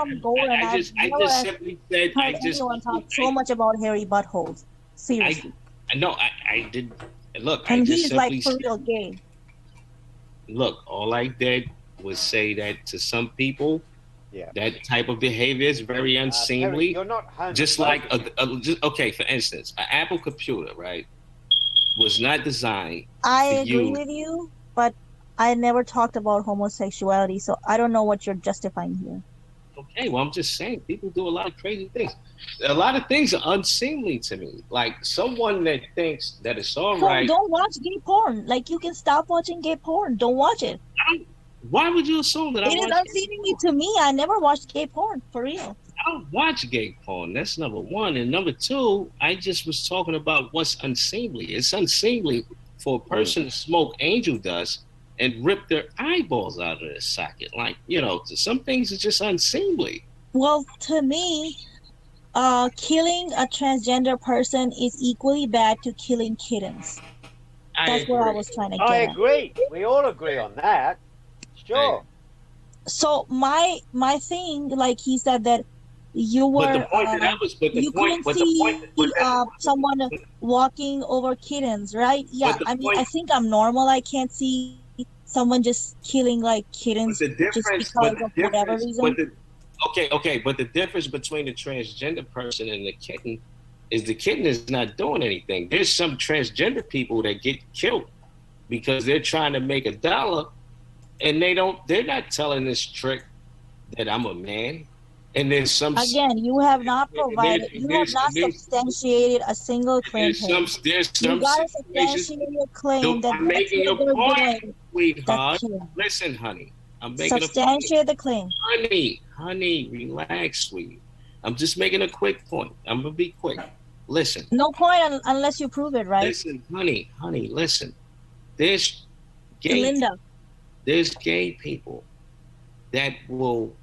some goal, and I've I just never simply said, heard anyone talk so much about hairy buttholes. I, Seriously. no, I did. Look, I And just he's like simply for said, real gay. look, all I did was say that to some people, Yeah. that type of behavior is very Perry, unseemly. you're not Just like homophobic. just, okay, for instance, an Apple computer, right, was not designed I to agree use. with you, but I never talked about homosexuality, so I don't know what you're justifying here. Okay, well, I'm just saying, people do a lot of crazy things. A lot of things are unseemly to me. Like someone that thinks that it's all So right. don't watch gay porn. Like you can stop watching gay porn. Don't watch it. I don't, why would you assume that I It is watch gay unseemly porn? to me. I never watched gay porn for real. I don't watch gay porn. That's number one. And number two, I just was talking about what's unseemly. It's unseemly for a person to smoke angel dust and rip their eyeballs out of their socket. Like, some things are just unseemly. Well, to me, killing a transgender person is equally bad to killing kittens. I That's what I agree. was trying to I get at. agree. We all agree on that. Sure. So my thing, like he said that you But the were point that I was, you couldn't see someone walking over kittens, right? Yeah, but the I mean I point, think I'm normal. I can't see someone just killing like kittens but the just difference, because of whatever but reason. the, okay, but the difference between the transgender person and the kitten is the kitten is not doing anything. There's some transgender people that get killed because they're trying to make $1 and they're not telling this trick that I'm a man. And there's some Again, you have not and provided, you have not substantiated a single claim, Perry. there's You some gotta situations. substantiate your claim No, that I'm that's making what a they're point, doing. That's sweetheart. killing. Listen, honey, I'm making a point. Substantiate the claim. Honey, relax, sweetie. I'm just making a quick point. I'm gonna be quick. Listen, No point unless you prove it, right? listen, honey, listen. There's gay, Linda. there's gay people that will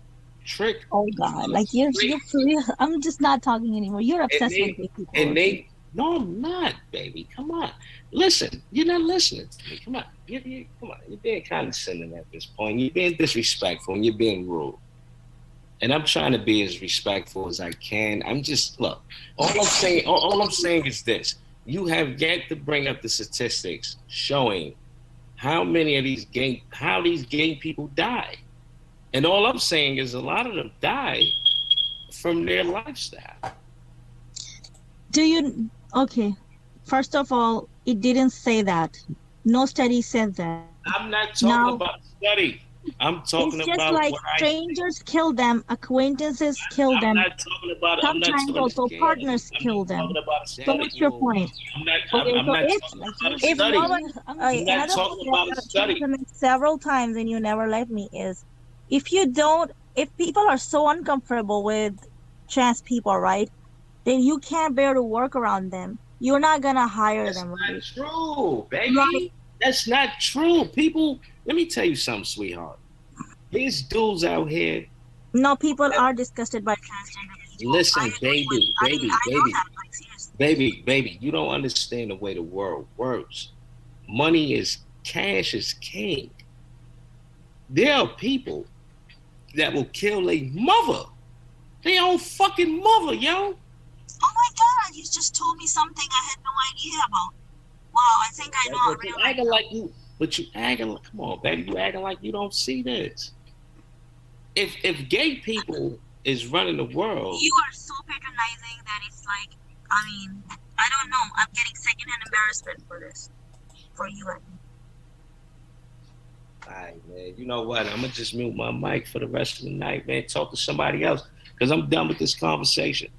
trick, Oh God, like you're for real. I'm just not talking anymore. You're and obsessed with they, gay people. and Okay? they. No, I'm not, baby. Come on, listen. You're not listening to me. Come on, come on. You're being condescending at this point. You're being disrespectful and you're being rude. And I'm trying to be as respectful as I can. I'm just look. All I'm saying is this: you have yet to bring up the statistics showing how these gay people die. And all I'm saying is a lot of them die from their lifestyle. Do you? Okay. First of all, it didn't say that. No study said that. I'm not Now, talking about study. I'm talking it's just about like what strangers kill them, acquaintances kill I'm them. not talking about. I'm not Sometimes talking also scared. partners I'm kill not them. talking about So study. what's your point? Okay, I'm so not talking about a if study. woman, I'm not another talking point about a that I've tried study. to make several times and you never let me is, if people are so uncomfortable with trans people, right, then you can't bear to work around them. You're not gonna hire That's them, not right? true, Right. baby. That's not true. People, let me tell you something, sweetheart. There's dudes out here. No, people are disgusted by transgender people. I Listen, agree with. I know that. Like seriously. baby, you don't understand the way the world works. Money is cash is king. There are people that will kill a mother, their own fucking mother, yo. Oh my God! You just told me something I had no idea about. Wow, I think I know a But you real acting right like you, but you acting like, come on, baby, you acting like you don't see this. If gay people is running the world, You are so patronizing that it's like, I mean, I don't know. I'm getting secondhand embarrassment for this, for you. all right, man. You know what? I'm gonna just mute my mic for the rest of the night, man. Talk to somebody else because I'm done with this conversation.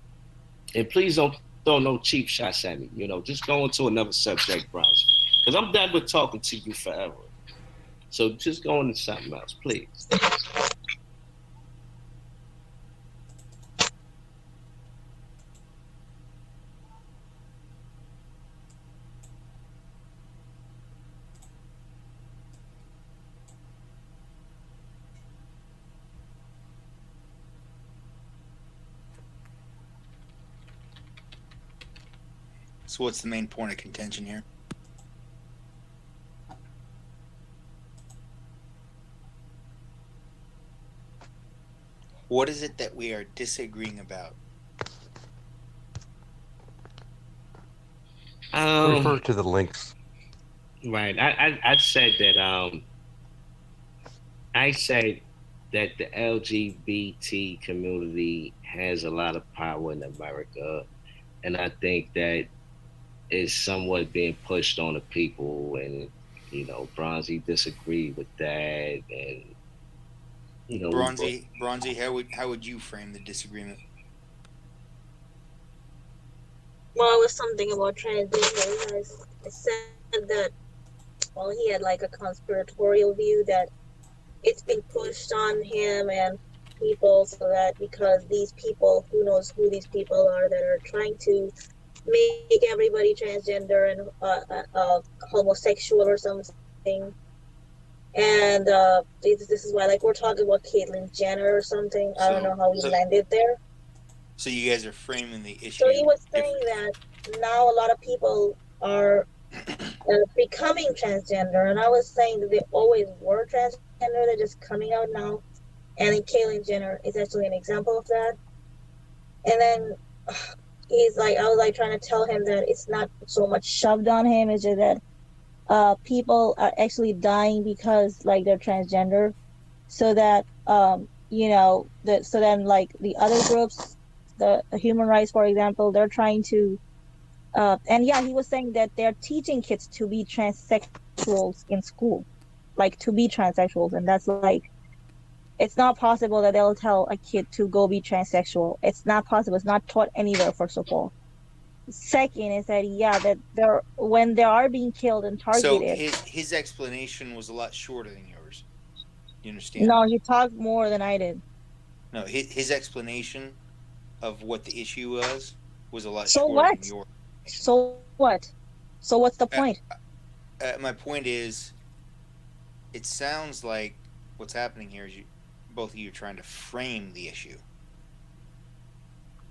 And please don't throw no cheap shots at me. Just go into another subject, browser, because I'm done with talking to you forever. So just go into something else, please. So what's the main point of contention here? What is it that we are disagreeing about? Refer to the links. Right. I said that I said that the LGBT community has a lot of power in America, and I think that is somewhat being pushed on the people, and Bronzy disagreed with that, and Bronzy, how would you frame the disagreement? Well, it was something about transgender. I said that, well, he had like a conspiratorial view that it's been pushed on him and people, so that because these people, who knows who these people are that are trying to make everybody transgender and homosexual or something. And this is why, like, we're talking about Caitlyn Jenner or something. I don't know how we landed there. So you guys are framing the issue. So he was saying that now a lot of people are becoming transgender, and I was saying that they always were transgender. They're just coming out now, and then Caitlyn Jenner is actually an example of that. And then he's like, I was like trying to tell him that it's not so much shoved on him. It's just that people are actually dying because like they're transgender, so that so then like the other groups, the human rights, for example, they're trying to and yeah, he was saying that they're teaching kids to be transsexuals in school, like to be transsexuals, and that's like, it's not possible that they'll tell a kid to go be transsexual. It's not possible. It's not taught anywhere, first of all. Second is that, yeah, that when they are being killed and targeted. So his explanation was a lot shorter than yours. You understand? No, he talked more than I did. No, his explanation of what the issue was a lot So shorter what? than yours. So what? So what's the point? My point is, it sounds like what's happening here is both of you are trying to frame the issue.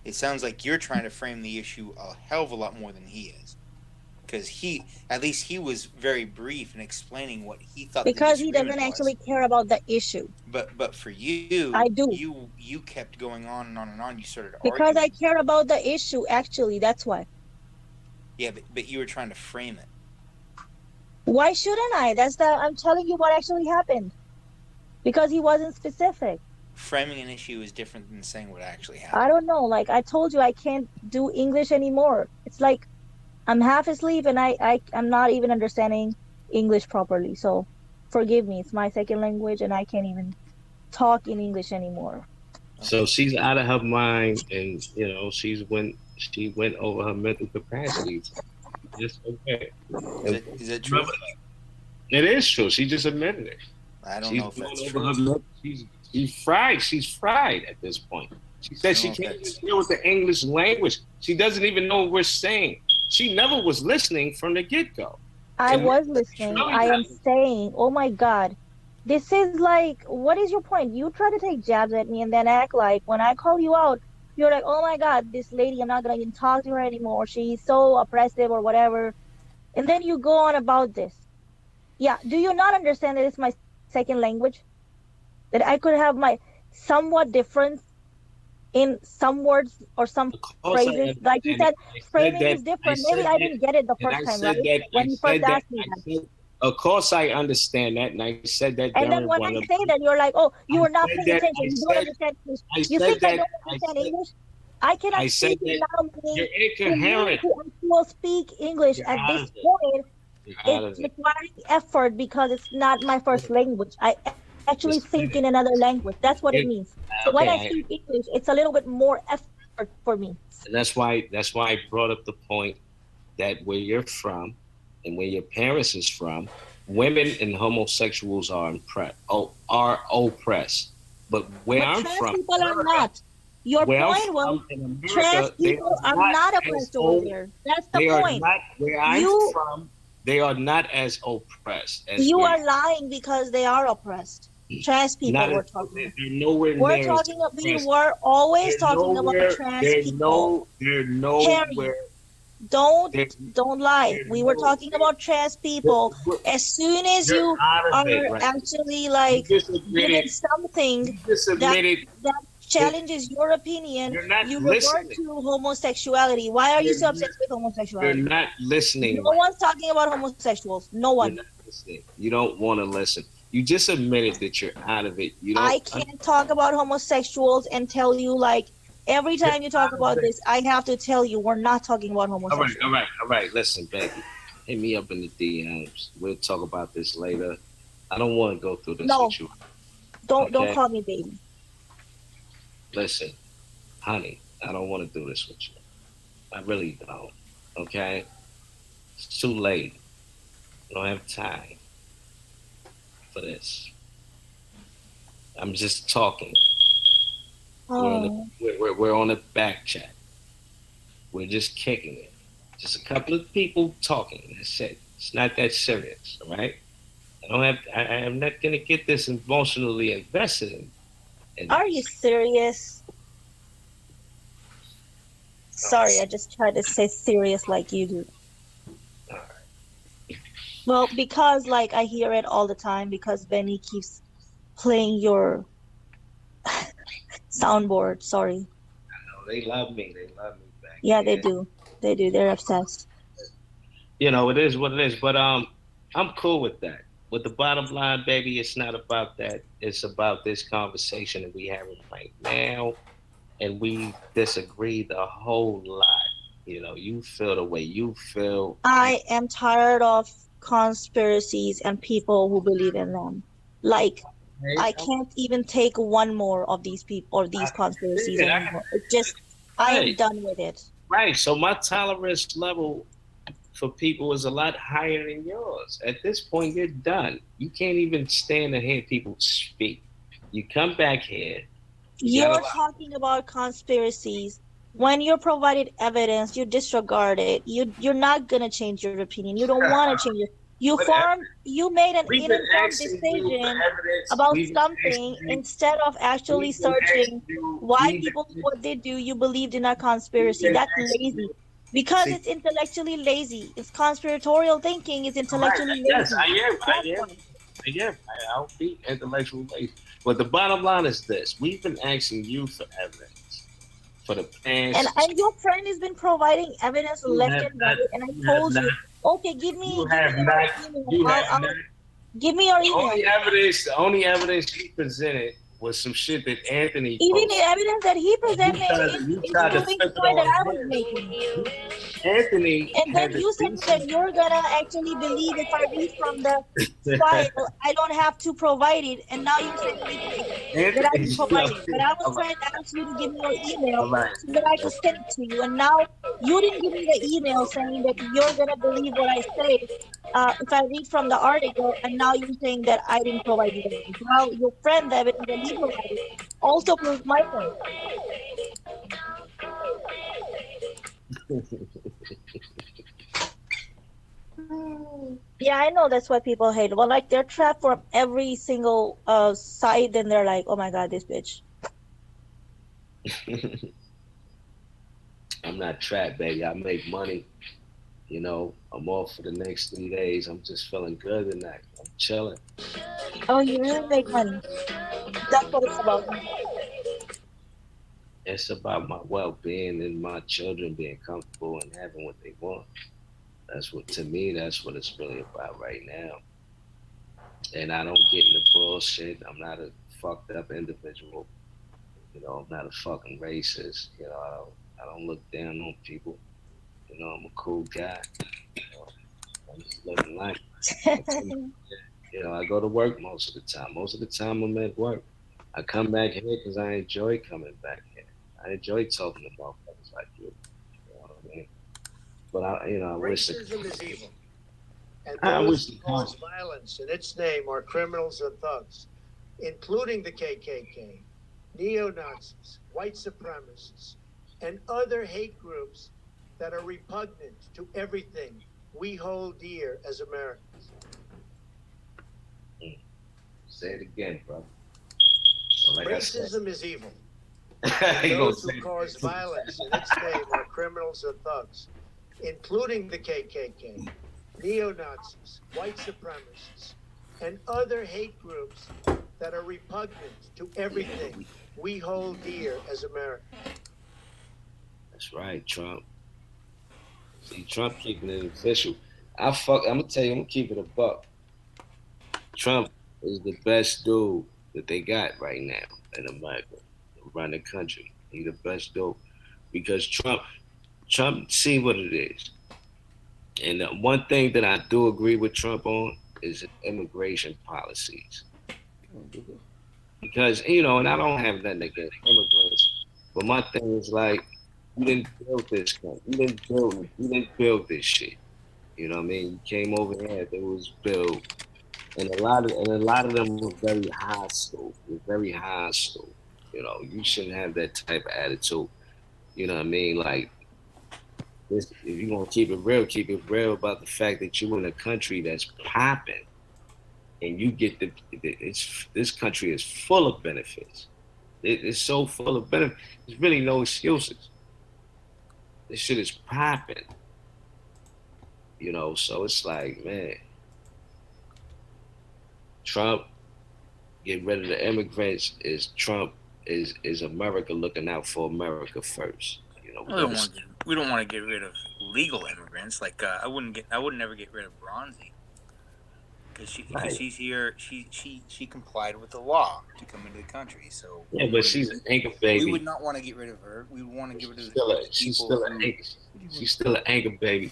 It sounds like you're trying to frame the issue a hell of a lot more than he is, because at least he was very brief in explaining what he thought. Because he doesn't actually care about the issue. But for you, I do. You kept going on and on and on. You started because arguing. I care about the issue. Actually, that's why. Yeah, but you were trying to frame it. Why shouldn't I? I'm telling you what actually happened. Because he wasn't specific. Framing an issue is different than saying what actually happened. I don't know. Like I told you, I can't do English anymore. It's like I'm half asleep and I'm not even understanding English properly. So forgive me. It's my second language and I can't even talk in English anymore. So she's out of her mind, and she went over her mental capacity. Just okay. Is that true? It is true. She just admitted it. I don't know if that's true. She's fried at this point. She said she can't even deal with the English language. She doesn't even know what we're saying. She never was listening from the get-go. I was listening. I am saying, oh my God, this is like, what is your point? You try to take jabs at me and then act like when I call you out, you're like, oh my God, this lady, I'm not going to even talk to her anymore. She's so oppressive or whatever. And then you go on about this. Yeah. Do you not understand that it's my second language? That I could have my somewhat difference in some words or some phrases. Like you said, framing is different. Maybe I didn't get it the first time, right? When you first asked me that. Of course I understand that, and I said that. And then when I say that, you're like, oh, you are not paying attention. You don't understand English. You think I don't understand English? I cannot speak now. You're incoherent. I will speak English at this point. It's requiring effort because it's not my first language. I actually think in another language. That's what it means. So when I speak English, it's a little bit more effort for me. And that's why I brought up the point that where you're from and where your parents is from, women and homosexuals are oppressed. But where I'm from, people are not. Your point was trans people are not oppressed over there. That's the point. Where I'm from, they are not as oppressed. You are lying because they are oppressed. Trans people we're talking about. Nowhere we're talking about, we were always talking about trans people. They're nowhere. Don't lie. We were talking about trans people. As soon as you are actually like doing something that challenges your opinion, You're not you revert listening. to homosexuality. Why are you so You're, obsessed with you're homosexuality? not listening No right. one's talking about homosexuals. No You're one. not listening. You don't want to listen. You just admitted that you're out of it. You don't. I can't talk about homosexuals and tell you like every You're time you talk out of about it. this, I have to tell you we're not talking about All right, homosexuals. all right, all right. Listen, baby. Hit me up in the DMs. We'll talk about this later. I don't want to go through this No, with you. don't Okay? call me baby. Listen, honey, I don't want to do this with you. I really don't. Okay? It's too late. I don't have time for this. I'm just talking. Oh, We're on a back chat. We're just kicking it. Just a couple of people talking. That's it. It's not that serious, all right? I don't have. I'm not gonna get this emotionally invested in are you this. serious? Sorry, I just tried to say serious like you do. All right. Well, because like I hear it all the time because Benny keeps playing your soundboard. Sorry. No, they love me. They love me back Yeah, they here. do. They do. They're obsessed. You know, it is what it is. But I'm cool with that. With the bottom line, baby, it's not about that. It's about this conversation that we having right now, and we disagreed a whole lot. You know, you feel the way you feel. I am tired of conspiracies and people who believe in them. Like, I can't even take one more of these people or these conspiracies anymore. It just, I am Right, done with it. right. So my tolerance level for people is a lot higher than yours. At this point, you're done. You can't even stand to hear people speak. You come back here. You got a You're lot. talking about conspiracies. When you're provided evidence, you disregard it. You're not gonna change your opinion. You don't want to change it. Whatever. You made an We've been informed asking you for decision evidence. about We've been something asking you. instead of actually We've been searching asking you. why people do what they do. You believed in a We've conspiracy. been That's asking lazy. you. Because See, it's intellectually lazy. It's conspiratorial thinking is right? intellectually Yes, lazy. I am. That's I why. am. I am. I'll be intellectual based. But the bottom line is this: we've been asking you for evidence for the past. And your friend has been providing evidence You left have and not. right. And I You have told not. you, okay, You give me have your not. email. You have not. Give me your The email. only evidence. The only evidence you presented was some shit that Anthony Even the posted. evidence that he And presented you is tried to proving the flip it point that on I was him. making. Anthony And then had the you said that decent. you're gonna actually believe if I read from the file, I don't have to provide it. And now you're saying that I Anthony, didn't you know, provide it. But I was all right, trying to ask you to give me your email all right. so that I could send it to you. And now you didn't give me the email saying that you're gonna believe what I say if I read from the article. And now you're saying that I didn't provide you the evidence. Now your friend, the evidence that he provided, also proves my point. Yeah, I know that's why people hate. Well, like they're trapped from every single side, and they're like, "Oh my God, this bitch." I'm not trapped, baby. I make money. You know, I'm off for the next 3 days. I'm just feeling good tonight. I'm chilling. Oh, you really make money. That's what it's about. It's about my well-being and my children being comfortable and having what they want. That's what, to me, that's what it's really about right now. And I don't get into bullshit. I'm not a fucked up individual. You know, I'm not a fucking racist. You know, I don't look down on people. You know, I'm a cool guy. You know, I'm just living life. You know, I go to work most of the time. Most of the time, I'm at work. I come back here because I enjoy coming back here. I enjoy talking to motherfuckers like you. You know what I mean? But I wish Racism is evil, and I wish those the who cause violence in its name are criminals and thugs, including the KKK, neo-Nazis, white supremacists, and other hate groups that are repugnant to everything we hold dear as Americans. say it again, bro. So like Racism is evil, I and said, those who cause violence in its name are criminals and thugs, including the KKK, neo-Nazis, white supremacists, and other hate groups that are repugnant to everything we hold dear as Americans. That's right, Trump. See, Trump keeping it official. I'm gonna tell you, I'm gonna keep it a buck. Trump is the best dude that they got right now in America, around the country. He's the best dude because Trump, see what it is. And one thing that I do agree with Trump on is immigration policies. Because, and I don't have nothing against immigrants, but my thing is like, you didn't build this country. You didn't build this shit. You know what I mean? You came over here, it was built. And a lot of them were very hostile. Were very hostile. You shouldn't have that type of attitude. You know what I mean? Like this, if you're gonna keep it real about the fact that you're in a country that's popping, and you get this country is full of benefits. It's so full of benefits. There's really no excuses. This shit is popping. So it's like, man, Trump get rid of the immigrants is Trump is America looking out for America first. We don't want to get rid of legal immigrants. Like I would never get rid of Bronzy because she's here. She complied with the law to come into the country. So yeah, but she's an anchor baby. We would not want to get rid of her. We would want to get rid of she's still an anchor baby.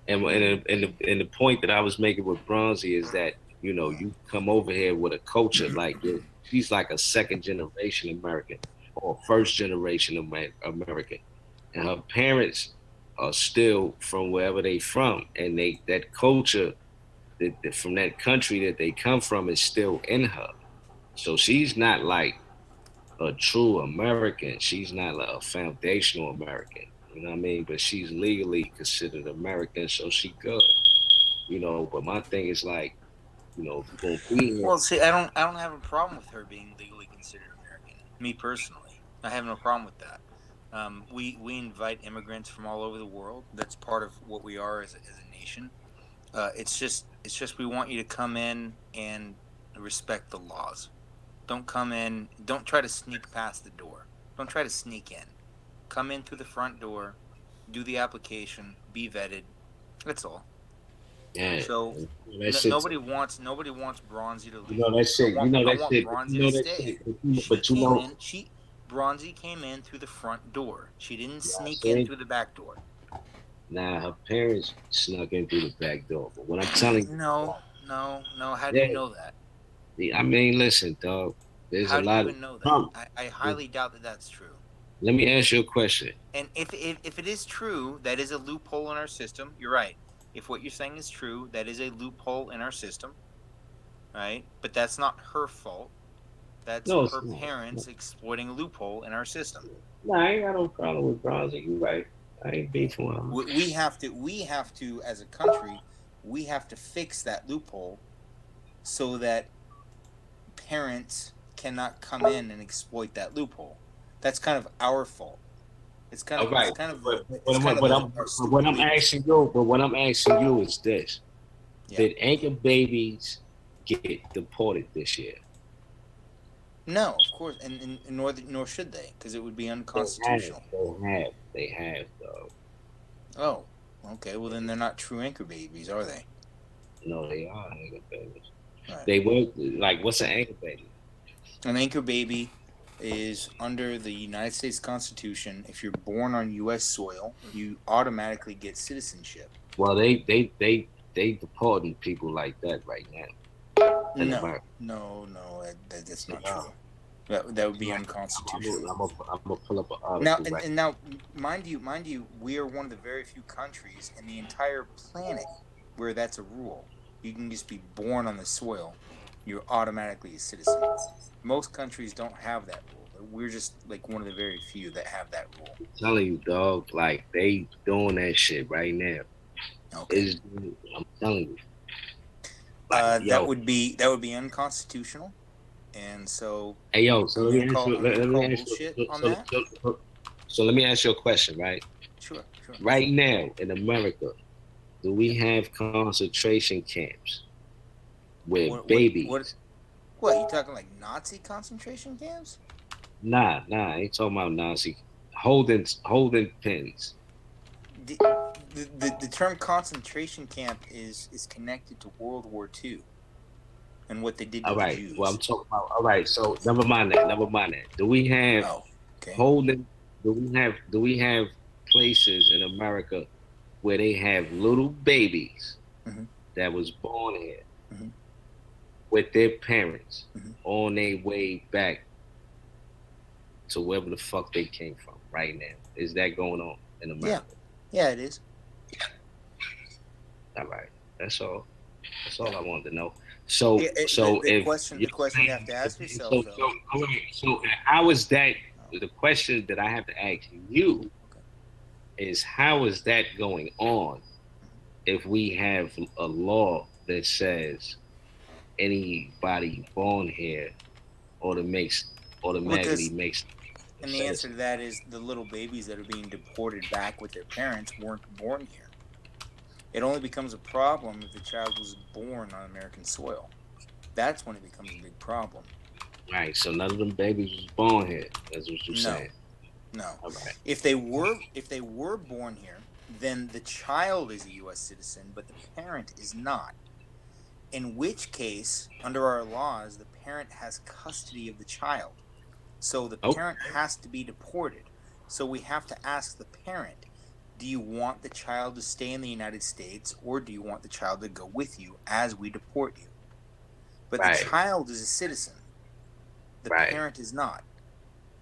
And the point that I was making with Bronzy is that you come over here with a culture like she's like a second generation American or first generation American, and her parents are still from wherever they from, and that culture that from that country that they come from is still in her. So she's not like a true American. She's not like a foundational American. You know what I mean? But she's legally considered American, so she good. But my thing is like, if you're gonna be here. Well, see, I don't have a problem with her being legally considered American. Me personally, I have no problem with that. We invite immigrants from all over the world. That's part of what we are as a nation. It's just we want you to come in and respect the laws. Don't come in. Don't try to sneak past the door. Don't try to sneak in. Come in through the front door, do the application, be vetted. That's all. Yeah. So nobody wants Bronzy to leave. That shit. I want shit. Bronzy to stay. Bronzy came in through the front door. She didn't sneak in through the back door. Nah, her parents snuck in through the back door. But what I'm telling you, no. How do you know that? I mean, listen, dog. There's How a lot do you even know that? I highly doubt that that's true. Let me ask you a question. And if it is true, that is a loophole in our system. You're right. If what you're saying is true, that is a loophole in our system, right? But that's not her fault. That's her parents exploiting a loophole in our system. No, I ain't got no problem with Bronzy. You right. I ain't beefing with him. We have to, as a country, we have to fix that loophole so that parents cannot come in and exploit that loophole. That's kind of our fault. It's kind of right. What I'm asking you is this: did anchor babies get deported this year? No, of course, and nor should they, because it would be unconstitutional. They have, though. Oh, okay. Well, then they're not true anchor babies, are they? No, they are anchor babies. Right. They were like, what's an anchor baby? An anchor baby is under the United States Constitution. If you're born on U.S. soil, you automatically get citizenship. Well, they deporting people like that right now. No, that's not true. That would be unconstitutional. I'm gonna pull up an article. Now, mind you, we are one of the very few countries in the entire planet where that's a rule. You can just be born on the soil. You're automatically a citizen. Most countries don't have that rule. We're just like one of the very few that have that rule. I'm telling you, dog, like they doing that shit right now. Okay. I'm telling you. That would be unconstitutional, and so. Hey yo, so let me ask you a question, right? Sure. Right now in America, do we have concentration camps where babies? What, you talking like Nazi concentration camps? Nah, I ain't talking about Nazi. Holding pins. The term concentration camp is connected to World War II and what they did to All the right. Well, I'm Jews. talking about. All right. So never mind that. Never mind that. Do we have Oh, okay. holding? Do we have places in America where they have little babies Hmm. that was born here Hmm. with their parents Hmm. on their way back to wherever the fuck they came from right now? Is that going on in Yeah, America? yeah, it is. All right. That's all. That's all Yeah. I wanted to know. So, Yeah, so if the you're question you have saying, to ask yourself so, though. all right, so how is that? Oh, The question that I have to ask you okay. is, how is that going on Hmm. if we have a law that says anybody born here automatically Because makes a and the answer citizen? to that is the little babies that are being deported back with their parents weren't born here. It only becomes a problem if the child was born on American soil. That's when it becomes a big problem. Right. So none of them babies was born here. That's what you're No, saying. no. All right. If they were born here, then the child is a U.S. citizen, but the parent is not. In which case, under our laws, the parent has custody of the child. So the Oh, parent has to be deported. So we have to ask the parent, do you want the child to stay in the United States or do you want the child to go with you as we deport you? But the right, child is a citizen. The right. parent is not.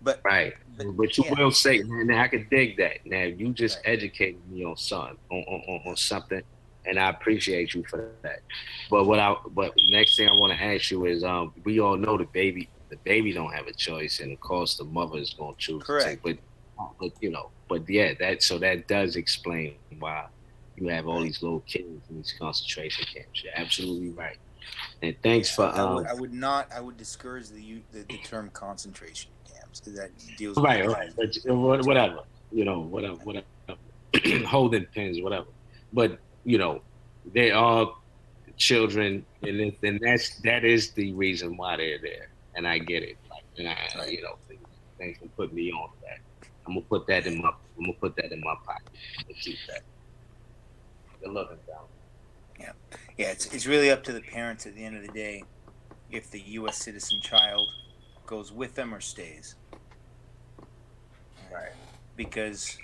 But Right. but But you yeah, will say, man, I can dig that. Now you just right. educated me on something, on Yeah. something, and I appreciate you for that. But next thing I want to ask you is, we all know the baby don't have a choice, and of course the mother is going to choose to take. Correct. But yeah, that does explain why you have all these Right. little kids in these concentration camps. You're absolutely right. And Yeah, thanks for I would not I would discourage the term concentration camps because that deals with right, the right. But military. whatever, whatever. Holding pins, whatever. But they are children, and that is the reason why they're there. And I get it. Like, and I, Right. thanks for putting me on to that. I'm gonna put that in my pocket. I'm gonna keep that. Good looking down. Yeah, yeah. It's really up to the parents at the end of the day if the U.S. citizen child goes with them or stays. Right? Right. Because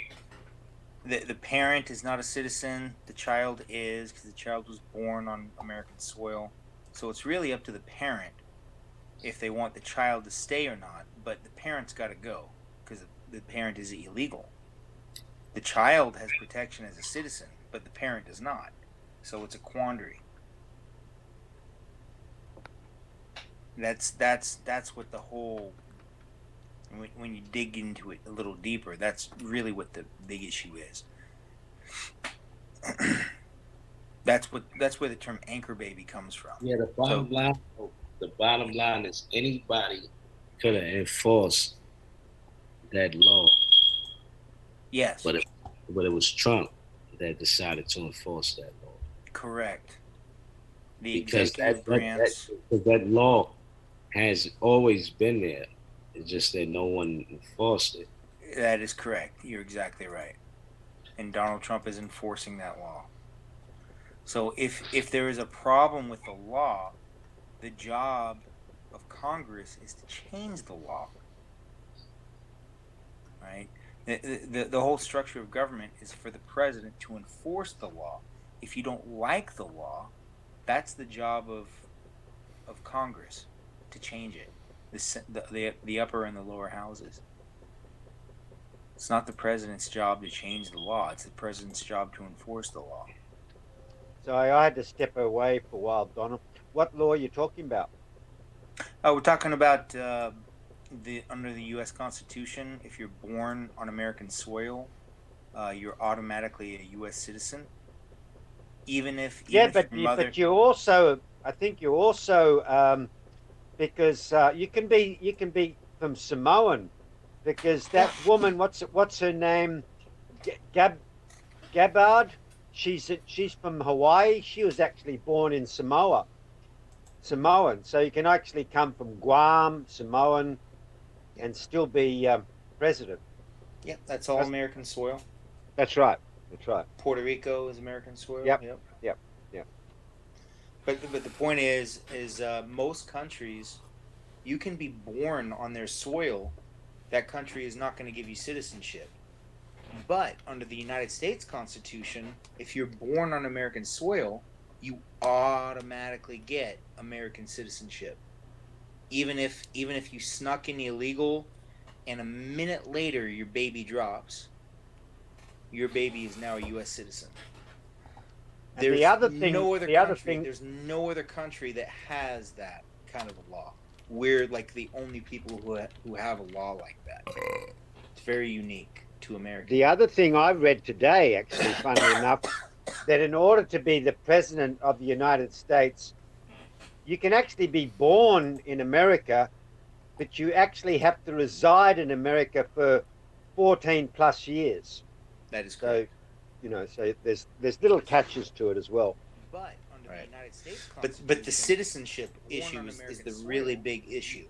the parent is not a citizen, the child is because the child was born on American soil. So it's really up to the parent if they want the child to stay or not. But the parent's got to go because the parent is illegal. The child has protection as a citizen, but the parent does not. So it's a quandary. That's what the whole when you dig into it a little deeper, that's really what the big issue is. That's where the term anchor baby comes from. Yeah. So The bottom line is anybody could have enforced that law, yes, but it was Trump that decided to enforce that law. correct. The Because executive branch. that law has always been there. It's just that no one enforced it. That is correct. You're exactly right. And Donald Trump is enforcing that law. So if there is a problem with the law, the job of Congress is to change the law, right? The whole structure of government is for the president to enforce the law. If you don't like the law, that's the job of Congress to change it. The upper and the lower houses. It's not the president's job to change the law. It's the president's job to enforce the law. So I had to step away for a while, Donald. What law are you talking about? Oh, we're talking about the under the U.S. Constitution. If you're born on American soil, you're automatically a U.S. citizen. Even if Yeah, your mother. but you also, I think you also, because you can be from Samoan, because that woman, what's her name, Gab Gabbard, she's from Hawaii. She was actually born in Samoa. Samoan. So you can actually come from Guam, Samoan, and still be president. Yep, that's all American soil. That's right. That's right. Puerto Rico is American soil. Yep. Yep. Yep. Yep. But the point is most countries, you can be born on their soil. That country is not going to give you citizenship. But under the United States Constitution, if you're born on American soil, you automatically get American citizenship. Even if you snuck in illegal, and a minute later your baby drops, your baby is now a U.S. citizen. There's there's no other country that has that kind of a law. We're like the only people who have a law like that. It's very unique to America. The other thing I read today, actually, funnily enough, that in order to be the president of the United States, you can actually be born in America, but you actually have to reside in America for 14 plus years. That is correct. So, so there's little catches to it as well. But under the United States Constitution, but the citizenship issue is the really big issue.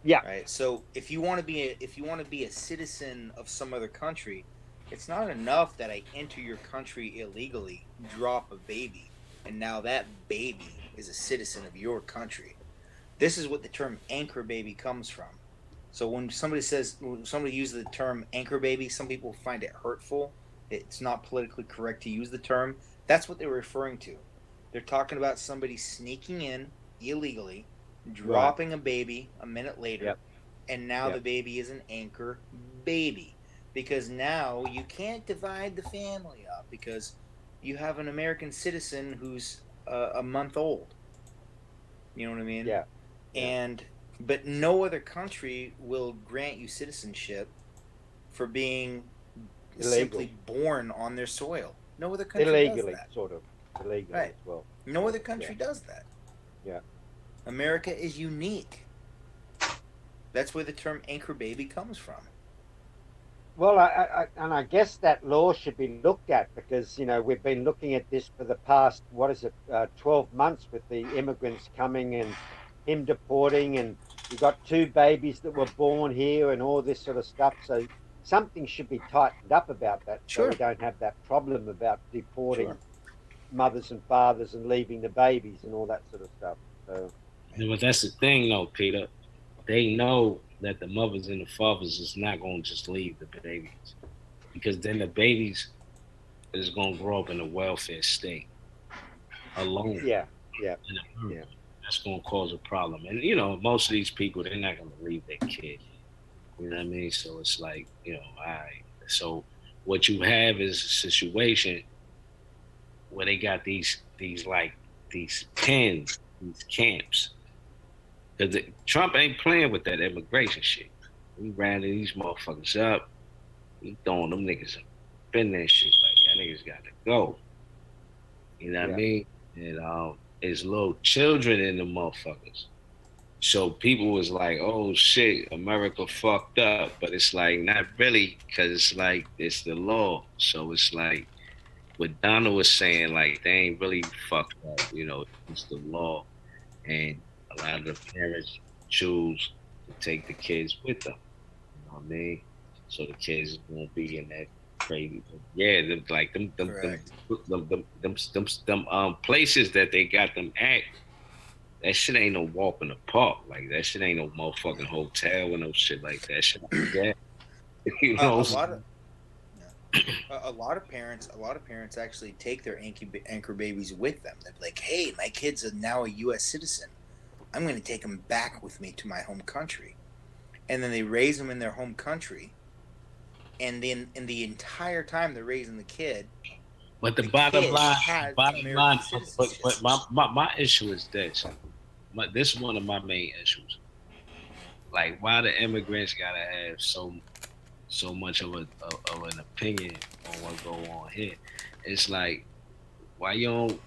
Yeah. Right. So if you want to be a citizen of some other country, it's not enough that I enter your country illegally, drop a baby, and now that baby is a citizen of your country. This is what the term anchor baby comes from. So when somebody uses the term anchor baby, some people find it hurtful. It's not politically correct to use the term. That's what they're referring to. They're talking about somebody sneaking in illegally, dropping a baby a minute later, and now the baby is an anchor baby. Because now you can't divide the family up because you have an American citizen who's a month old. You know what I mean? Yeah. But no other country will grant you citizenship for being simply born on their soil. No other country illegally, does that. Sort of illegally right. as well. No other country does that. Yeah. America is unique. That's where the term anchor baby comes from. Well, I guess that law should be looked at because, we've been looking at this for the past, 12 months with the immigrants coming and him deporting, and we got 2 babies that were born here and all this sort of stuff. So something should be tightened up about that so we don't have that problem about deporting mothers and fathers and leaving the babies and all that sort of stuff. So, but that's the thing, though, Peter. They know that the mothers and the fathers is not going to just leave the babies, because then the babies is going to grow up in a welfare state alone. Yeah. That's going to cause a problem. And, most of these people, they're not going to leave their kid. You know what I mean? So it's like, all right. So what you have is a situation where they got these pens, these camps. Because Trump ain't playing with that immigration shit. He rounding these motherfuckers up. He throwing them niggas up in that shit like, y'all niggas got to go. You know what I mean? And there's little children in the motherfuckers. So people was like, oh shit, America fucked up. But it's like, not really, because it's like, it's the law. So it's like, what Donald was saying, like, they ain't really fucked up, it's the law. And a lot of the parents choose to take the kids with them. You know what I mean? So the kids won't be in that crazy. Yeah, like them places that they got them at. That shit ain't no walk in the park. Like that shit ain't no motherfucking hotel or no shit like that. Shit like that. A lot of parents actually take their anchor babies with them. They're like, hey, my kid's now a U.S. citizen. I'm going to take them back with me to my home country. And then they raise them in their home country. And then in the entire time they're raising the kid. But the bottom line, but my issue is this. This is one of my main issues. Like, why the immigrants gotta have so much of an opinion on what go on here? It's like, why you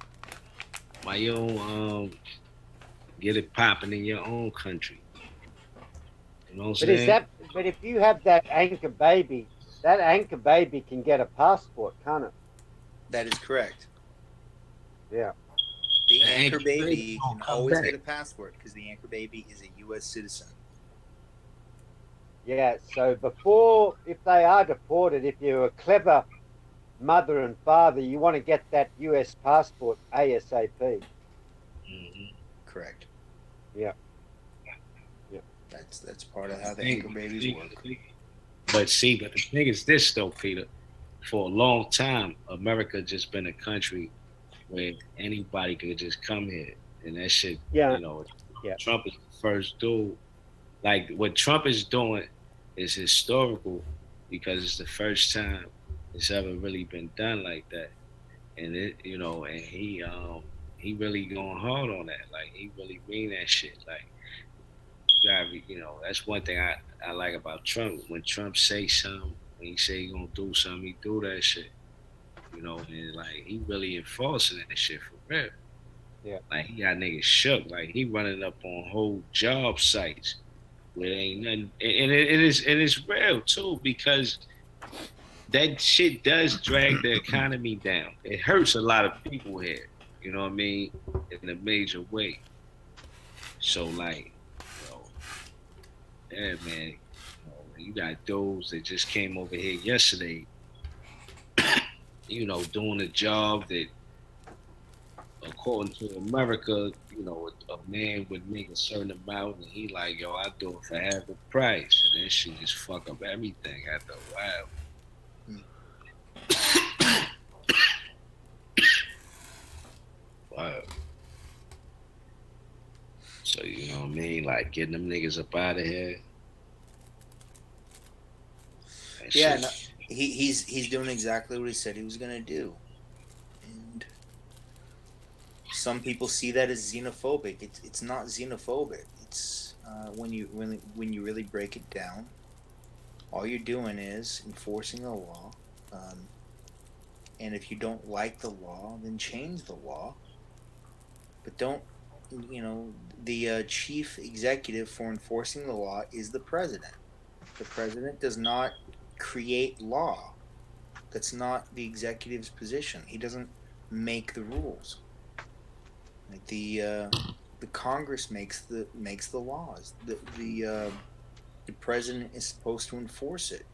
don't get it popping in your own country? You know what I'm saying? But if you have that anchor baby can get a passport, can't it? That is correct. Yeah. The the anchor baby gonna can come always back. get a passport because the anchor baby is a U.S. citizen. Yeah, so before, if they are deported, if you're a clever mother and father, you want to get that US passport ASAP. Mhm. Correct. Yeah, yeah. That's part of how the anchor babies work. But the thing is this though, Peter. For a long time, America just been a country where anybody could just come here, and that shit, Yeah, you know, yeah. Trump is the first dude. Like what Trump is doing is historical because it's the first time it's ever really been done like that, and and he really going hard on that. Like he really mean that shit. Like you gotta be, that's one thing I like about Trump. When Trump say something, when he say he gonna do something, he do that shit. And like he really enforcing that shit for real. Yeah. Like he got niggas shook. Like he running up on whole job sites where ain't nothing, and it's real too because that shit does drag the economy down. It hurts a lot of people here. You know what I mean? In a major way. So like, you know, yeah, man. You got those that just came over here yesterday. Doing a job that according to America, a man would make a certain amount, and he like, yo, I do it for half the price, and that shit just fuck up everything after a while. Hmm. Wow. So you know what I mean, like getting them niggas up out of here. That Yeah, shit. no, he's doing exactly what he said he was gonna do, and some people see that as xenophobic. It's not xenophobic. It's when you really break it down, all you're doing is enforcing a law. Um, and if you don't like the law, then change the law. But don't, the chief executive for enforcing the law is the president. The president does not create law. That's not the executive's position. He doesn't make the rules. Like the Congress makes the laws. The president is supposed to enforce it.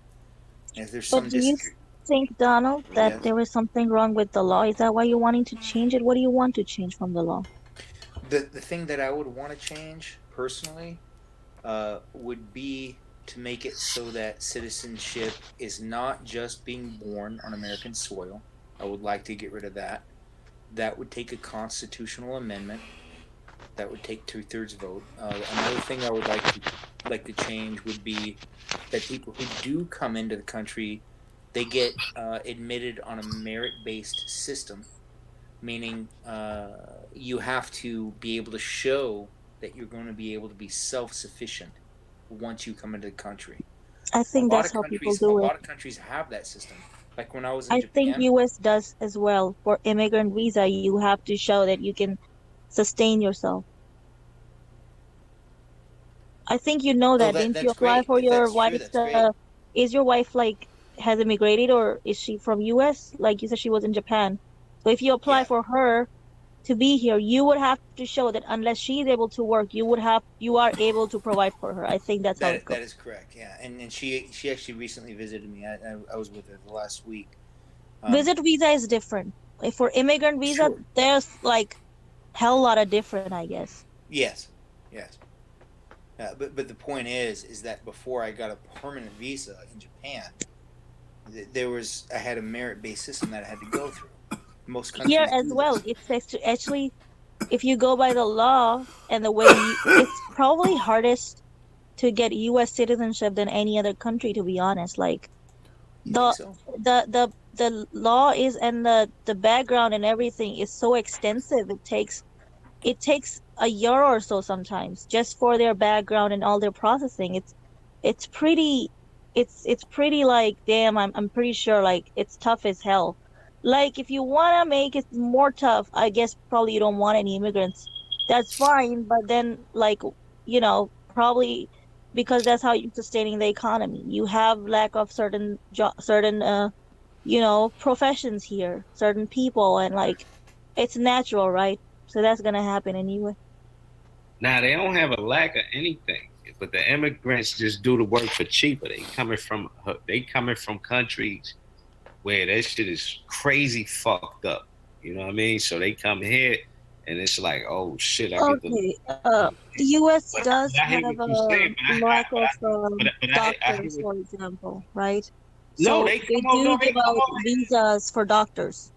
And if there's But some do you disagree, think, Donald, that yes, there is something wrong with the law? Is that why you're wanting to change it? What do you want to change from the law? the thing that I would want to change personally would be to make it so that citizenship is not just being born on American soil. I would like to get rid of that. That would take a constitutional amendment. That would take 2/3 vote. Another thing I would like to change would be that people who do come into the country, they get admitted on a merit-based system, meaning you have to be able to show that you're going to be able to be self-sufficient once you come into the country. I A think lot that's of how people countries, a do it. lot of countries have that system. Like when I was in I think Japan, US does as well. For immigrant visa, you have to show that you can sustain yourself. I think you know oh, that. that Didn't you that's apply great. for If your that's true, wife's that's great. is your wife like has immigrated or is she from US? Like you said she was in Japan. So if you apply Yeah, for her to be here, you would have to show that unless she's able to work, you are able to provide for her. I think that's how it that goes. is correct. Yeah, and she actually recently visited me. I was with her the last week. Um, Visit visa is different. Like for immigrant visa, sure. there's like hell lot of different, I guess. Yes, yes. But the point is that before I got a permanent visa in Japan, I had a merit based system that I had to go through. Most Here countries as do well, this. actually, if you go by the law and the way it's probably hardest to get US citizenship than any other country, to be honest. Like You think the so? the law is and the background and everything is so extensive. It takes a year or so sometimes just for their background and all their processing. It's pretty it's pretty like damn, I'm pretty sure like it's tough as hell. Like if you want to make it more tough, I guess probably you don't want any immigrants. That's fine, but then like probably because that's how you're sustaining the economy. You have lack of certain professions here, certain people, and like it's natural, right? So that's gonna happen anyway. Now they don't have a lack of anything, but the immigrants just do the work for cheaper. They coming from countries where that shit is crazy fucked up. You know what I mean? So they come here and it's like, oh shit, I get to. Okay. U.S. But does I hear have what a you say. lack of I hear doctors, what. for example, right? No, So they they come over. No, do they give come out over. visas for doctors.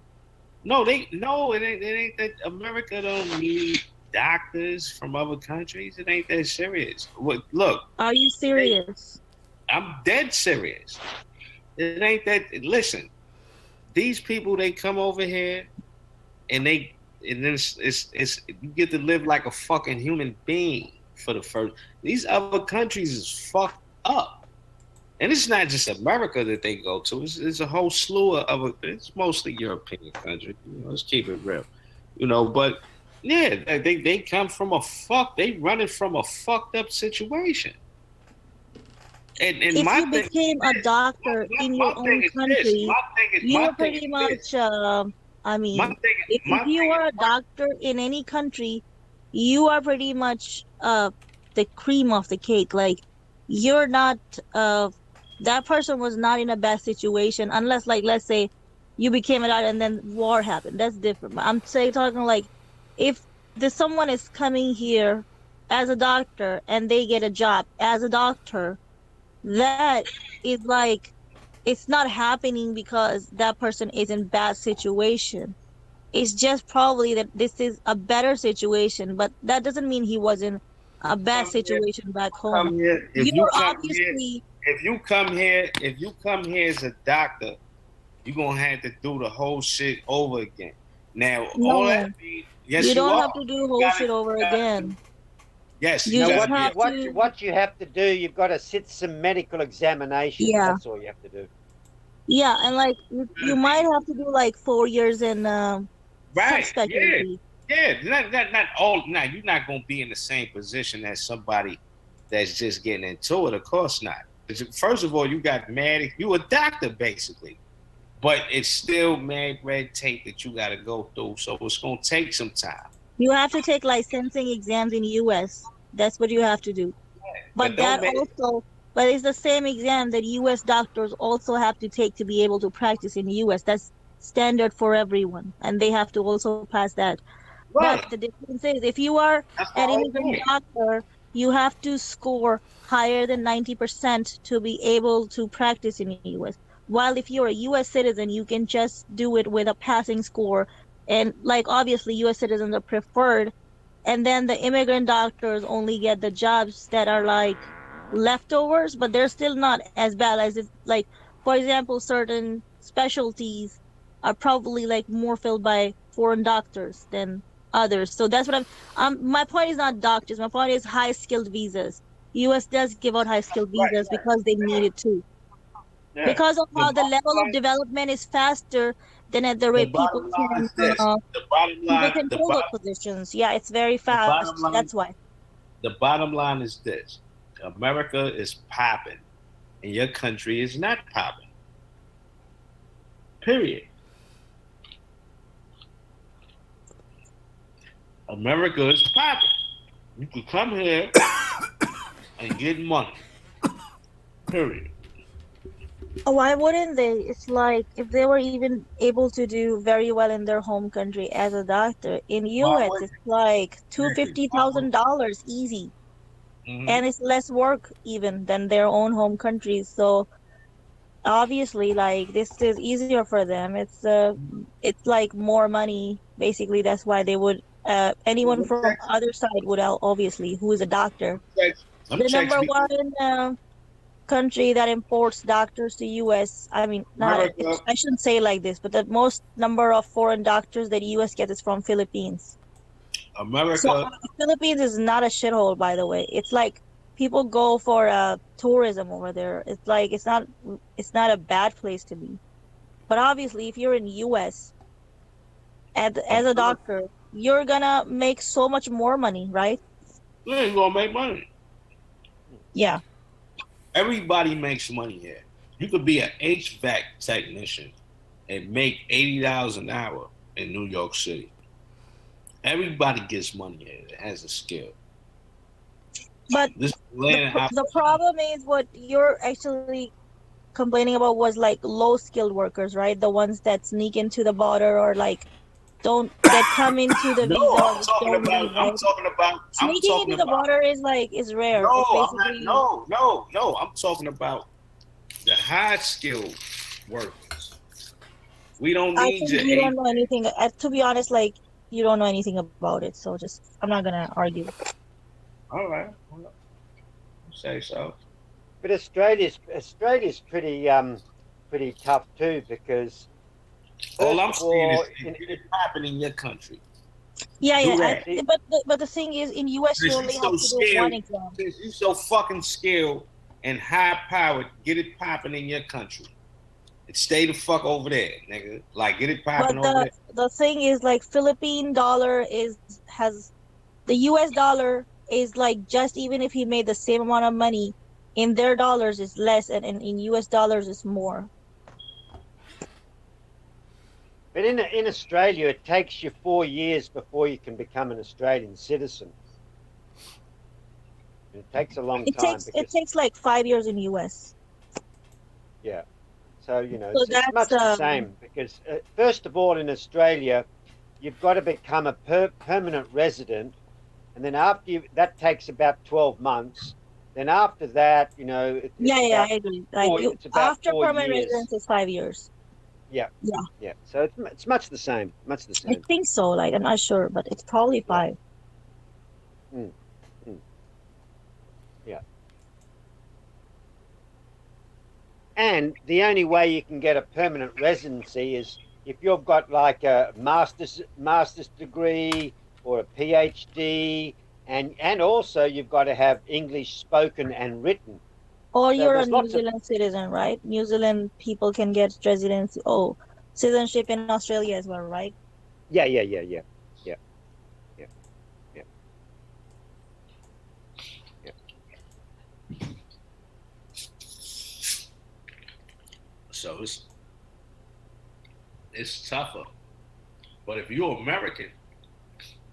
No, no. It ain't that America don't need doctors from other countries. It ain't that serious. Look, Are you they, serious? I'm dead serious. It ain't that. Listen, these people they come over here and they and then it's you get to live like a fucking human being for the first. These other countries is fucked up. And it's not just America that they go to. It's a whole slew of other. It's mostly European countries. Let's keep it real. But yeah, they come from a fuck. They running from a fucked up situation. And If my you thing became a is this. doctor in your My thing own is this. country, you My were thing pretty is much, this. I My mean, thing if my you thing were is a doctor in any country, you are pretty much the cream of the cake. Like, you're not, uh, that person was not in a bad situation unless, like, let's say you became a doctor and then war happened. That's different. But I'm saying, talking like, if someone is coming here as a doctor and they get a job as a doctor, that is like, it's not happening because that person is in bad situation. It's just probably that this is a better situation, but that doesn't mean he was in a bad come here. situation back home. Come here. You're obviously, If you come here as a doctor, you're gonna have to do the whole shit over again. Now, all that no, means, you yes, you don't are. have to do You whole gotta, shit over you gotta do. again. Yes, you You Now, just gotta what be. you have what you to, what you have to do, you've got to sit some medical examinations. yeah, That's all you have to do. yeah, and like you Gotta might be have to do like 4 years in right. Yeah, subspecialty. yeah. Not all. Now, you're not gonna be in the same position as somebody that's just getting into it. Of course not. First of all, you got mad. You a doctor basically, but it's still mad red tape that you got to go through. So it's gonna take some time. You have to take licensing exams in US. That's what you have to do. But But don't that make. also, but it's the same exam that US doctors also have to take to be able to practice in US. That's standard for everyone, and they have to also pass that. But Right. the difference is, if you are That's the an whole immigrant point. doctor, you have to score higher than 90% to be able to practice in the US. While if you're a US citizen, you can just do it with a passing score. And like obviously, US citizens are preferred, and then the immigrant doctors only get the jobs that are like leftovers, but they're still not as bad as if, like, for example, certain specialties are probably like more filled by foreign doctors than others. So that's what my point is not doctors, my point is high skilled visas. US does give out high skilled Right. visas because they need it too, Yeah. because of The how the bottom level of line. development is faster than at the The rate bottom line is this. The bottom people line. can fill those positions. Yeah, it's very The bottom fast. line. That's why. The bottom line is this. America is popping, and your country is not popping. Period. America is popping. You can come here and get money. Period. Why wouldn't they? It's like if they were even able to do very well in their home country as a doctor. In Why US, would it's like two exactly? fifty Why would? thousand dollars easy, Mm-hmm. and it's less work even than their own home countries. So obviously, like this is easier for them. It's like more money. Basically, that's why they would. Anyone Them from checks, other side would obviously who is a doctor. them The checks number be one country that imports doctors to US. I mean, not America. I shouldn't say like this, but the most number of foreign doctors that US gets is from Philippines. So America. Philippines is not a shithole, by the way. It's like people go for tourism over there. It's like it's not a bad place to be. But obviously, if you're in US as a America. doctor, you're gonna make so much more money, right? You ain't gonna make money. Yeah. Everybody makes money here. You could be an HVAC technician and make $80 an hour in New York City. Everybody gets money that has a skill. But This land out. the problem is what you're actually complaining about was like low skilled workers, right? The ones that sneak into the border or like don't that come into the No, visa or I'm just talking don't about. leave, I'm right? talking about. I'm Sneaking talking into the about. border is like is rare. No, It's I'm not. basically No. I'm talking about the high skilled workers. We don't I need think your you eight. don't know anything. To be honest, like you don't know anything about it. So just I'm not gonna argue. All right. Well, you say so. But Australia's pretty tough too because All first I'm of saying is all, get it popping in your country. Yeah, Do yeah. that. the, But the thing is, in US you Since you only have so to do one skilled, exam. since you so fucking skilled and high powered, get it popping in your country. And stay the fuck over there, nigga. Like get it But popping over there. the thing is, like Philippine dollar is has the US dollar is like just even if he made the same amount of money in their dollars is less and in US dollars is more. but in Australia, it takes you 4 years before you can become an Australian citizen. And it takes a long time It because takes like 5 years in US. yeah. So So it's that's much the same because first of all, in Australia, you've got to become a permanent resident, and then that takes about 12 months. Then after that, yeah, it's yeah, about I agree. Like you it's about after four permanent years. residence is 5 years. Yeah, Yeah, yeah. So it's much the same, much the I same. think so. Like I'm not sure, but it's probably Yeah, 5. mm, mm, yeah. And the only way you can get a permanent residency is if you've got like a master's degree or a PhD, and also you've got to have English spoken and written. Or So you're a there's New lots of Zealand citizen, right? New Zealand people can get residency. Oh, citizenship in Australia as well, right? yeah, yeah, yeah, yeah. So it's tougher. But if you're American,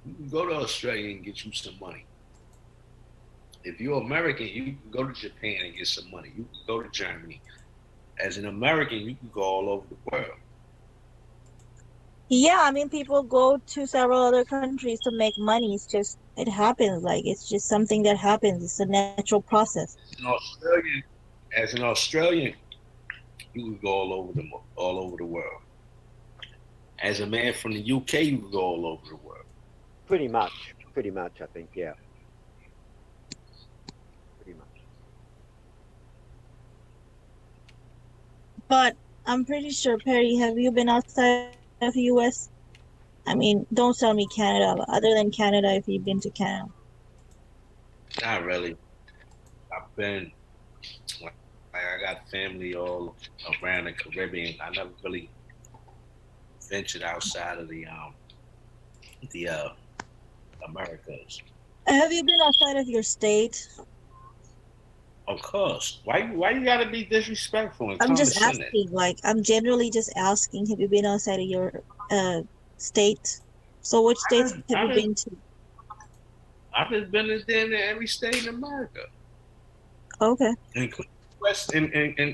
you can go to Australia and get you some money. If you're American, you can go to Japan and get some money. You can go to Germany. As an American, you can go all over the world. Yeah, I mean, people go to several other countries to make money. It's just, it happens. Like, it's just something that happens. It's a natural process. An Australian, as an Australian, you can go all over the world. As a man from the UK, you can go all over the world. Pretty much. I think, yeah, pretty much. But I'm pretty sure, Perry, have you been outside of US? I mean, don't tell me Canada, but other than Canada, if you've been to Canada. Not really. I've been like I got family all around the Caribbean. I never really ventured outside of the Americas. Have you been outside of your state? Of course. Why you gotta be disrespectful and I'm just condescending? asking, like, I'm generally just asking, have you been outside of your state? So which states have you I been didn't to? I've just been in damn near every state in America, Okay. including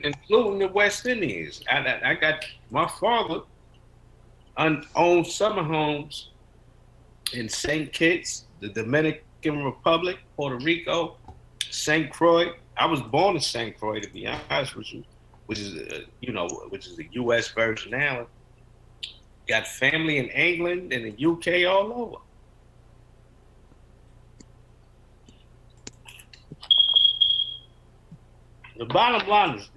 including the West Indies. I got my father owned summer homes in St. Kitts, the Dominican Republic, Puerto Rico, St. Croix. I was born in St. Croix, to be honest with you, which is which is the U.S. Virgin Island. Got family in England and the UK all over. The bottom line is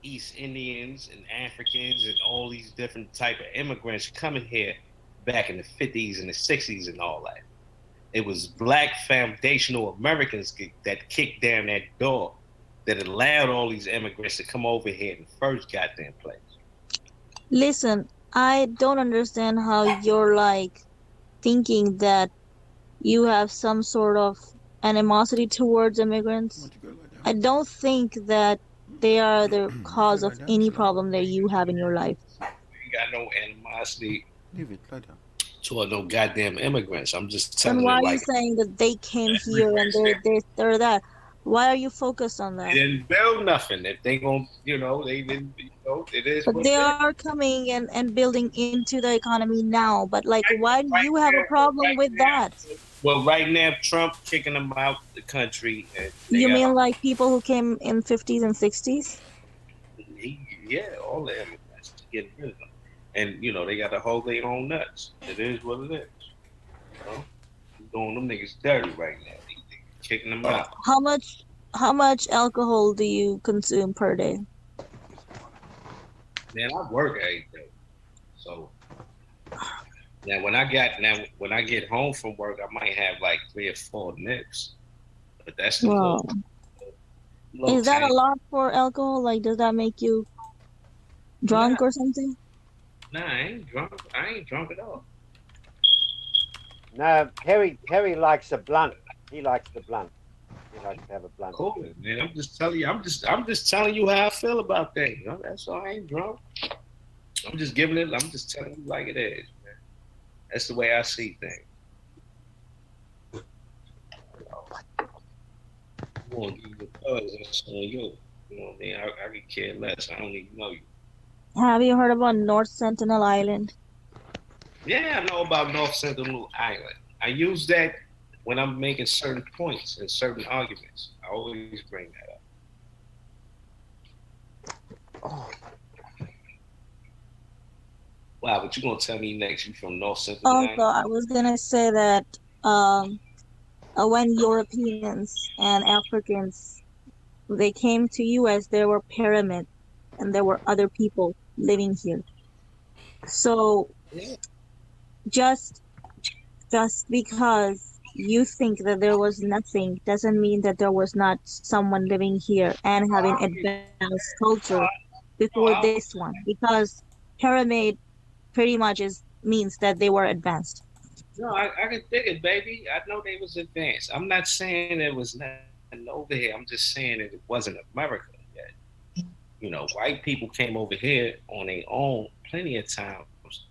East Indians and Africans and all these different type of immigrants coming here back in the 50s and the 60s and all that. It was black foundational Americans that kicked down that door that allowed all these immigrants to come over here in the first goddamn place. Listen, I don't understand how you're like thinking that you have some sort of animosity towards immigrants. I don't think that they are the cause of any problem that you have in your life. You got no animosity toward no goddamn immigrants. I'm just Then telling why it are you like saying that they came here and immigrants they're this, they're that? Why are you focused on they that? didn't build nothing. If they gon' they didn't, it is But what they it is. are coming and building into the economy now. But like, why do Right you have a now, problem with that? right now, Trump kicking them out the country, and they You got mean like people who came in 50s and 60s? yeah, all the immigrants getting rid of them, and they got to hold their own nuts. It is what it is. You know, doing them niggas dirty right now. They kicking them out. How much how much alcohol do you consume per day? Man, I work every day, so when I get home from work, I might have like 3 or 4 nips, but that's the Wow. little Is that a tank. lot for alcohol? Like, does that make you Nah, drunk or something? nah, I ain't drunk. I ain't drunk at all. No, Perry likes a blunt. He likes the blunt. He likes to have a blunt or Cool, two. man. I'm just telling you. I'm just telling you how I feel about things. That's all. I ain't drunk. I'm just giving it. I'm just telling you like it is, man. That's the way I see things. You want to give you a buzz, that's on you. You know what I mean? I could care less. I don't even know you. Have you heard about North Sentinel Island? Yeah, I know about North Sentinel Island. I use that when I'm making certain points and certain arguments. I always bring that up. Oh, Wow, but you gonna tell me next? You from North Sentinel Also, Island? I was gonna say that um, when Europeans and Africans they came to US, there were pyramids and there were other people living here. So Yeah. just just because you think that there was nothing doesn't mean that there was not someone living here and having advanced culture before Oh, this one. Because pyramid pretty much is means that they were advanced. no, I can dig it, baby. I know they was advanced. I'm not saying there was nothing over here. I'm just saying that it wasn't America yet. White people came over here on their own plenty of times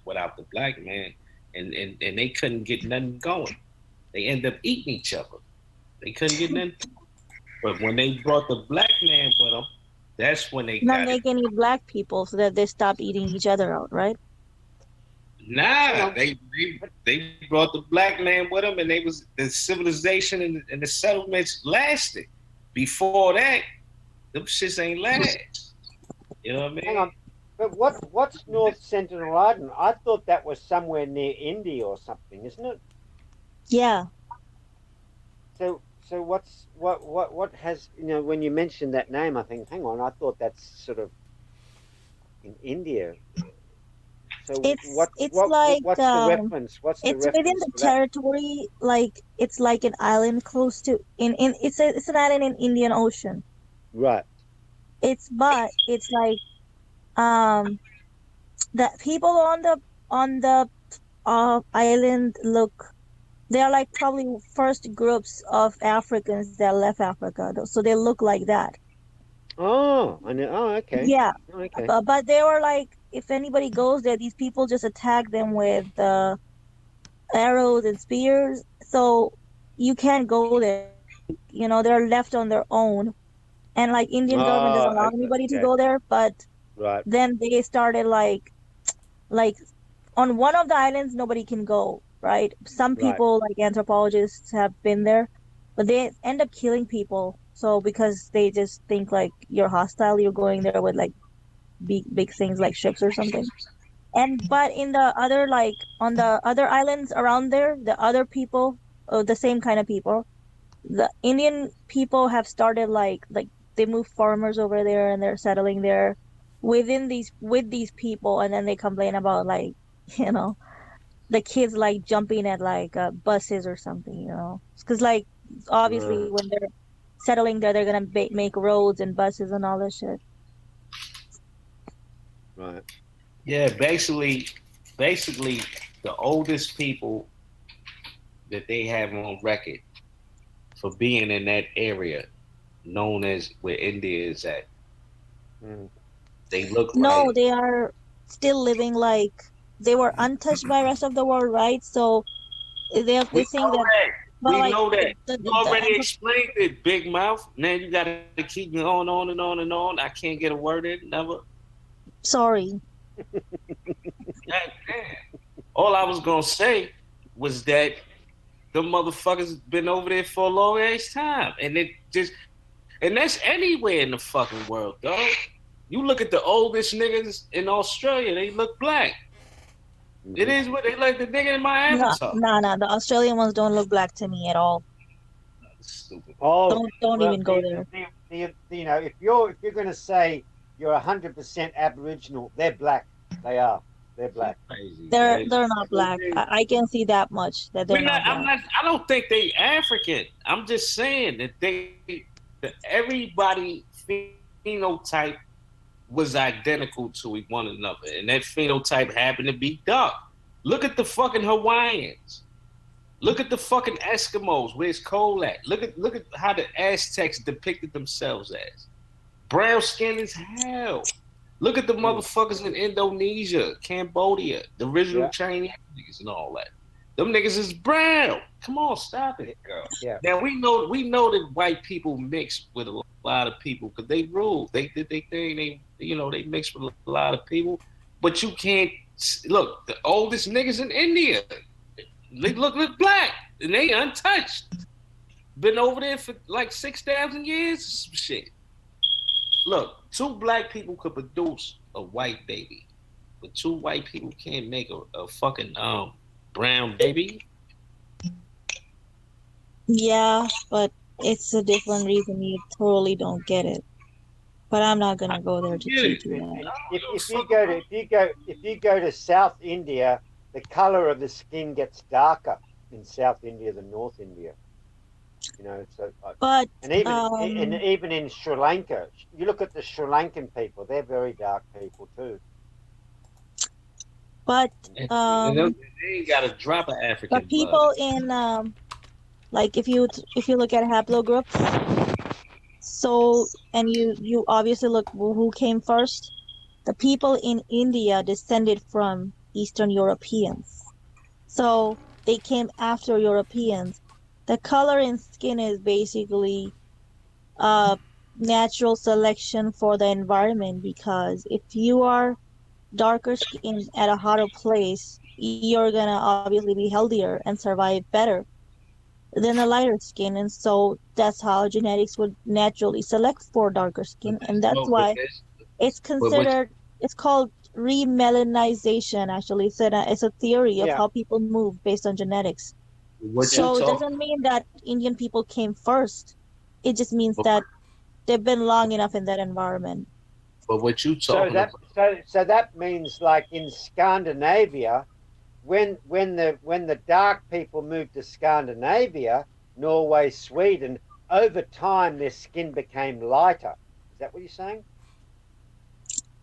without the black man, and they couldn't get nothing going. They end up eating each other. They couldn't get nothing. But when they brought the black man with them, that's when they Not got it. make any black people so that they stopped eating each other out, right? Hang Nah, on. they brought the black man with them, and they was the civilization and the settlements lasted. Before that, them shits ain't last. You know what I Hang mean? on. But what's North Sentinel Island? I thought that was somewhere near India or something, isn't it? Yeah. So what has when you mentioned that name, I think, hang on, I thought that's sort of in India. So It's like what's the reference? What's the it's within reference the for that? territory, like it's like an island close to in it's an island in Indian Ocean. Right. It's like um the people on the island look, they are like probably first groups of Africans that left Africa, so they look like that. Oh, I know. Oh, okay. Yeah, Oh, okay. but they were like, if anybody goes there, these people just attack them with arrows and spears. So you can't go there. Like, they're left on their own. And like Indian government doesn't Oh, allow anybody to okay. go there. But Right. then they started like on one of the islands, nobody can go, right? Some Right. people, like anthropologists, have been there, but they end up killing people. So because they just think like you're hostile, you're going there with like big things like ships or something. And but in the other, like on the other islands around there, the other people, the same kind of people, the Indian people have started like they move farmers over there and they're settling there with these people, and then they complain about like you know the kids like jumping at like buses or something, because like obviously Right. when they're settling there, they're gonna make roads and buses and all that shit. Right. Yeah, basically, the oldest people that they have on record for being in that area, known as where India is at, Mm. they look No, like they are still living like they were untouched by rest of the world, right? So they we think know that, that. well, We like know that. You already the explained it, Big Mouth. Now you gotta keep going on and on and on. I can't get a word in, never. sorry. God damn. All I was gonna say was that the motherfuckers been over there for a long ass time, and that's anywhere in the fucking world, dog. You look at the oldest niggas in Australia, they look black. It Hmm. is what they like the nigga in my No, avatar. no, no. The Australian ones don't look black to me at all. Stupid. Oh, Don't well, even go there. if you're going to say you're 100% Aboriginal, they're black. They are. They're You black. crazy, They're man. they're not black. I can see that much that they're We're not. not I'm black. not. I don't think they African. I'm just saying that everybody phenotype was identical to one another, and that phenotype happened to be dark. Look at the fucking Hawaiians. Look at the fucking Eskimos. Where's coal at? Look at how the Aztecs depicted themselves as brown skin as hell. Look at the Mm. motherfuckers in Indonesia, Cambodia, the original Yeah. Chinese niggas and all that. Them niggas is brown. Come on, stop it, Yeah. girl. Yeah. Now we know that white people mix with a lot of people because they rule. They did they thing. They mix with a lot of people. But you can't look. The oldest niggas in India, they look black and they untouched. Been over there for like 6,000 years. Shit. Look, two black people could produce a white baby, but two white people can't make a fucking brown baby. Yeah, but it's a different reason. You totally don't get it. But I'm not I gonna go there to don't get it. teach you that. And I if, don't give a if you fuck go to about if you go to South India, the color of the skin gets darker in South India than North India. So But and even in Sri Lanka, you look at the Sri Lankan people; they're very dark people too. but it. And um they ain't got a drop of but African blood. people in like if you look at haplogroups, so and you obviously look who came first. The people in India descended from Eastern Europeans. So they came after Europeans. The color in skin is basically uh natural selection for the environment, because if you are darker skin at a hotter place, you're gonna obviously be healthier and survive better than a lighter skin. And so that's how genetics would naturally select for darker But skin. And there's that's no, but why there's, it's but what, considered, it's called remelanization, actually. It's a theory of Yeah. how people move based on genetics. what Yeah. you So it talk, doesn't mean that Indian people came first. It just means but, that they've been long enough in that environment. but what you So talking that about? so that means like in Scandinavia, when the dark people moved to Scandinavia, Norway, Sweden, over time their skin became lighter. Is that what you're saying?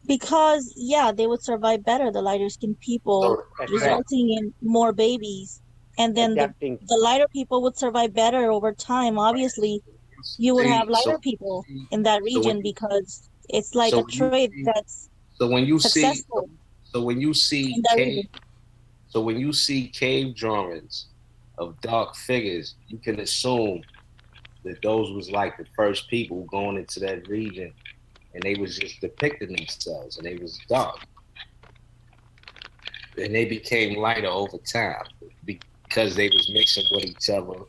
Because, yeah, they would survive better, the lighter skinned people, So That's right. resulting in more babies. And then Adapting. the lighter people would survive better over time. Obviously, you would have see, lighter people in that so when region because it's like so a when you trait see, that's so when you see, successful so when you in see that cave, region. so when you see cave drawings of dark figures, you can assume that those was like the first people going into that region, and they was just depicting themselves, and they was dark, and they became lighter over time because they was mixing with each other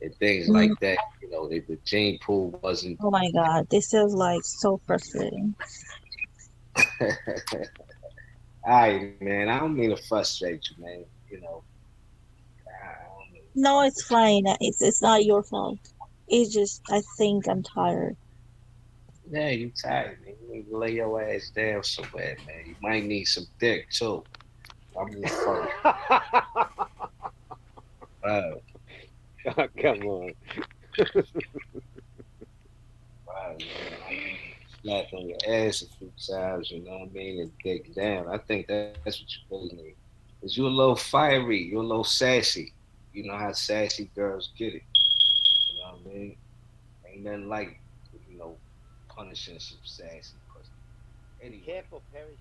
and things like Mm. that. The gene pool wasn't. Oh my God, this is like so frustrating. All right, man. I don't mean to frustrate you, man. I don't mean to No, fuck it's with fine. It's not your fault. It's just I think I'm tired. Yeah, you tired, man. You need to lay your ass down somewhere, man. You might need some dick too. I'm just first. Wow, Oh, come on. wow, man. I need slap on your ass a few times, you know what I mean, and dick down. I think that's what you really need. Cause you're a little fiery, you're a little sassy. You know how sassy girls get it. You know what I mean? Ain't nothing like, you know, punishing some sassy pussy. Be Anyway. careful, Perry.